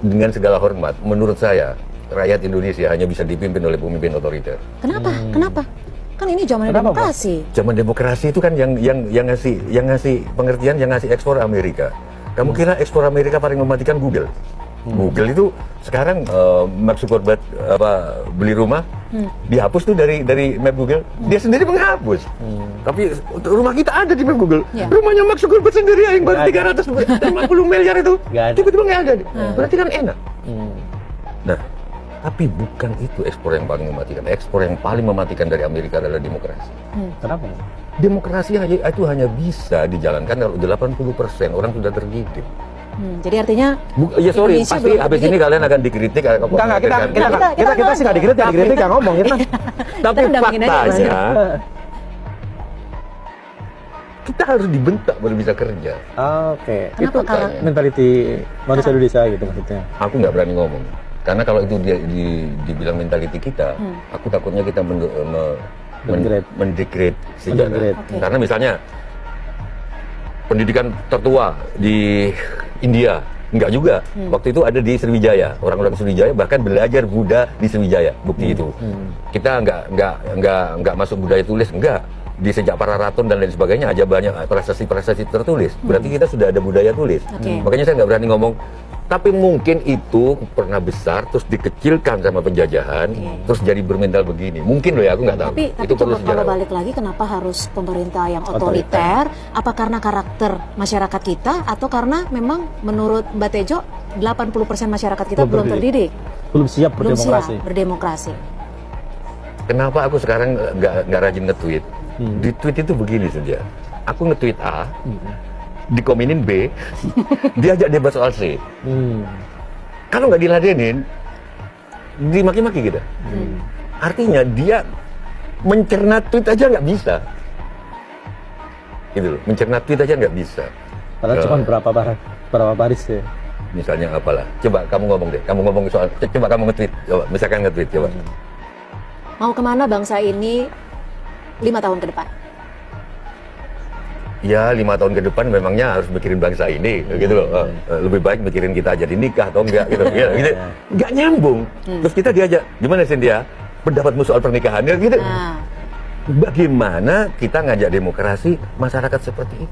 dengan segala hormat, menurut saya rakyat Indonesia hanya bisa dipimpin oleh pemimpin otoriter. Kenapa? Kenapa? Kan ini zaman demokrasi. Zaman demokrasi itu kan yang ngasih pengertian, yang ngasih ekspor Amerika. Kamu kira ekspor Amerika paling mematikan Google? Google itu sekarang Mark Zuckerberg beli rumah, dihapus tuh dari map Google. Dia sendiri menghapus. Tapi rumah kita ada di map Google. Rumahnya Mark Zuckerberg sendiri yang baru 350 miliar itu tiba-tiba nggak ada. Berarti kan enak. Nah, tapi bukan itu ekspor yang paling mematikan. Ekspor yang paling mematikan dari Amerika adalah demokrasi. Kenapa? Demokrasi itu hanya bisa dijalankan kalau 80% orang sudah terdidik. Jadi artinya ya sorry, pasti habis ini kalian akan dikritik. Enggak, kita sih nggak dikritik, nggak ngomong kita. Tapi faktanya kita harus dibentak baru bisa kerja. Oke. Kenapa? Itu mentaliti manusia Indonesia gitu maksudnya. Aku nggak berani ngomong. Karena kalau itu dibilang mentaliti kita, aku takutnya kita mendegrade sejarah. Karena misalnya pendidikan tertua di India, enggak juga. Waktu itu ada di Sriwijaya. Orang-orang Sriwijaya bahkan belajar Buddha di Sriwijaya. Bukti itu. Kita enggak masuk budaya tulis, enggak. Di sejak para raton dan lain sebagainya aja banyak prestasi-prestasi tertulis. Berarti kita sudah ada budaya tulis. Makanya saya nggak berani ngomong. Tapi mungkin itu pernah besar, terus dikecilkan sama penjajahan, terus jadi bermental begini. Mungkin loh ya, aku nggak tahu. Tapi itu perlu coba kalau balik lagi, kenapa harus pemerintah yang otoriter? Apa karena karakter masyarakat kita, atau karena memang menurut Mbak Tejo 80% masyarakat kita belum terdidik? Belum siap berdemokrasi. Kenapa aku sekarang nggak rajin nge-tweet? Di tweet itu begini saja. Aku nge-tweet A, dikominin B, diajak debat soal C. Kalau nggak diladenin, dimaki-maki kita. Artinya dia mencerna tweet aja nggak bisa. Gitu loh, mencerna tweet aja nggak bisa. Padahal cuma berapa baris ya. Misalnya apalah, coba kamu ngomong deh, kamu ngomong soal, coba kamu nge-tweet, coba, misalkan nge-tweet, coba. Mau kemana bangsa ini 5 tahun ke depan? Ya 5 tahun ke depan memangnya harus mikirin bangsa ini gitu loh. Lebih baik mikirin kita jadi nikah atau enggak gitu. Gitu. Nggak nyambung. Terus kita diajak, gimana Cynthia? Pendapatmu soal pernikahan gitu. Bagaimana kita ngajak demokrasi masyarakat seperti itu?